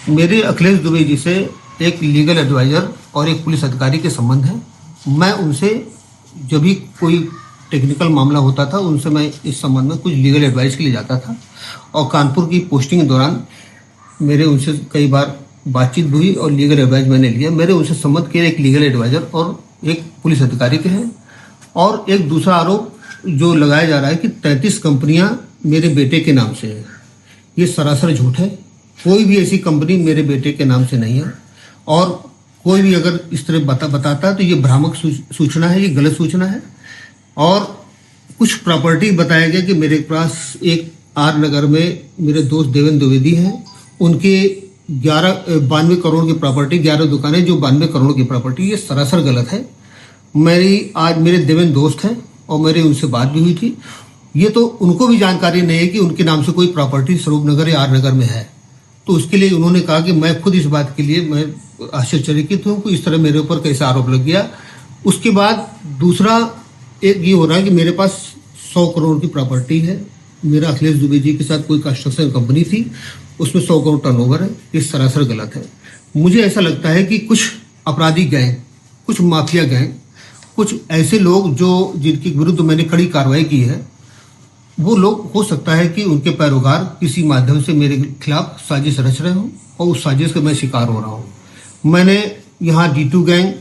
मेरे अखिलेश दुबे जी से एक लीगल एडवाइज़र और एक पुलिस अधिकारी के संबंध हैं। मैं उनसे जब भी कोई टेक्निकल मामला होता था उनसे मैं इस संबंध में कुछ लीगल एडवाइस के लिए जाता था और कानपुर की पोस्टिंग के दौरान मेरे उनसे कई बार बातचीत भी हुई और लीगल एडवाइस मैंने लिया। मेरे उनसे संबंध के एक लीगल एडवाइज़र और एक पुलिस अधिकारी के हैं। और एक दूसरा आरोप जो लगाया जा रहा है कि 33 कंपनियां मेरे बेटे के नाम से है, ये सरासर झूठ है। कोई भी ऐसी कंपनी मेरे बेटे के नाम से नहीं है और कोई भी अगर इस तरह बताता है तो ये भ्रामक सूचना है, ये गलत सूचना है। और कुछ प्रॉपर्टी बताया गया कि मेरे पास एक आर नगर में मेरे दोस्त देवेंद्र द्विवेदी हैं, उनके 92 करोड़ की प्रॉपर्टी, 11 दुकानें जो 92 करोड़ की प्रॉपर्टी, ये सरासर गलत है। आज मेरे देवेंद्र दोस्त हैं और मेरी उनसे बात भी हुई थी। ये तो उनको भी जानकारी नहीं है कि उनके नाम से कोई प्रॉपर्टी स्वरूप नगर या आर नगर में है। तो उसके लिए उन्होंने कहा कि मैं खुद इस बात के लिए मैं आश्चर्यचकित हूँ कि इस तरह मेरे ऊपर कैसा आरोप लग गया। उसके बाद दूसरा एक ये हो रहा है कि मेरे पास 100 करोड़ की प्रॉपर्टी है। मेरा अखिलेश दुबे जी के साथ कोई कंस्ट्रक्शन कंपनी थी, उसमें 100 करोड़ टर्नओवर है। ये सरासर गलत है। मुझे ऐसा लगता है कि कुछ अपराधी गैंग, कुछ माफिया गैंग, कुछ ऐसे लोग जो जिनके विरुद्ध मैंने कड़ी कार्रवाई की है, वो लोग हो सकता है कि उनके पैरोकार किसी माध्यम से मेरे खिलाफ साजिश रच रहे हों और उस साजिश का मैं शिकार हो रहा हूँ। मैंने यहाँ D2 गैंग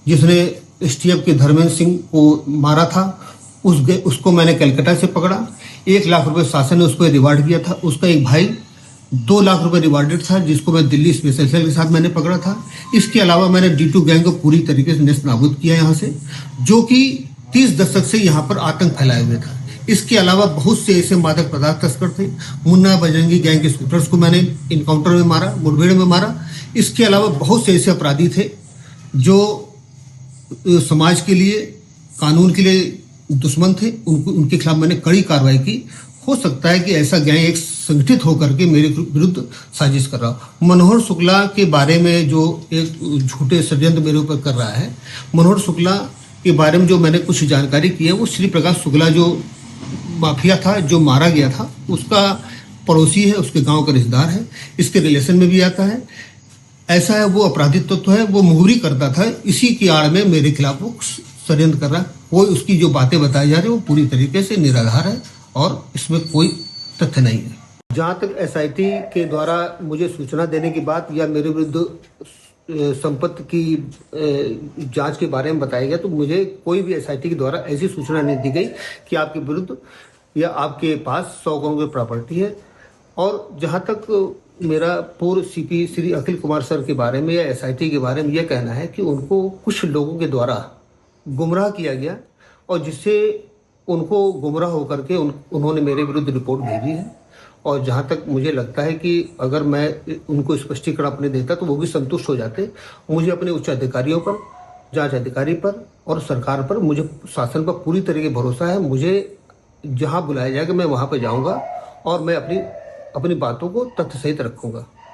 जिसने STF के धर्मेंद्र सिंह को मारा था, उसको मैंने कलकत्ता से पकड़ा। 1 लाख रुपए शासन ने उसको रिवार्ड किया था। उसका एक भाई 2 लाख रुपए रिवार्डेड था, जिसको मैं दिल्ली स्पेशल सेल के साथ मैंने पकड़ा था। इसके अलावा मैंने D2 गैंग को पूरी तरीके से नेस्त नाबूद किया यहाँ से, जो कि 30 दशक से यहाँ पर आतंक फैलाए हुए था। इसके अलावा बहुत से ऐसे मादक पदार्थ तस्कर थे। मुन्ना बजरंगी गैंग के स्कूटर्स को मैंने इनकाउंटर में मारा, मुठभेड़ में मारा। इसके अलावा बहुत से ऐसे अपराधी थे जो समाज के लिए, कानून के लिए दुश्मन थे। उनके खिलाफ मैंने कड़ी कार्रवाई की। हो सकता है कि ऐसा गैंग एक संगठित होकर के मेरे विरुद्ध साजिश कर रहा हो। मनोहर शुक्ला के बारे में जो एक झूठे षड्यंत्र मेरे ऊपर कर रहा है, मनोहर शुक्ला के बारे में जो मैंने कुछ जानकारी की है, वो श्री प्रकाश शुक्ला जो माफिया था, जो मारा गया था, उसका पड़ोसी है, उसके गांव का रिश्तेदार है, इसके रिलेशन में भी आता है। ऐसा है, वो अपराधिक तत्व है, वो मुहरी करता था। इसी की आड़ में मेरे खिलाफ वो षड्यंत्र कर रहा है। कोई उसकी जो बातें बताई जा रही है वो पूरी तरीके से निराधार है और इसमें कोई तथ्य नहीं है। जहाँ तक SIT के द्वारा मुझे सूचना देने की बात या मेरे विरुद्ध संपत्ति की जांच के बारे में बताया गया, तो मुझे कोई भी SIT के द्वारा ऐसी सूचना नहीं दी गई कि आपके विरुद्ध या आपके पास 100 करोड़ की प्रॉपर्टी है। और जहाँ तक मेरा पूर्व CP श्री अखिल कुमार सर के बारे में या SIT के बारे में यह कहना है कि उनको कुछ लोगों के द्वारा गुमराह किया गया और जिससे उनको गुमराह होकर के उन्होंने मेरे विरुद्ध रिपोर्ट भेजी है। और जहाँ तक मुझे लगता है कि अगर मैं उनको स्पष्टीकरण अपने देता तो वो भी संतुष्ट हो जाते। मुझे अपने उच्च अधिकारियों पर, जांच अधिकारी पर और सरकार पर, मुझे शासन पर पूरी तरीके भरोसा है। मुझे जहाँ बुलाया जाएगा मैं वहाँ पर जाऊँगा और मैं अपनी बातों को तथ्य सहित रखूँगा।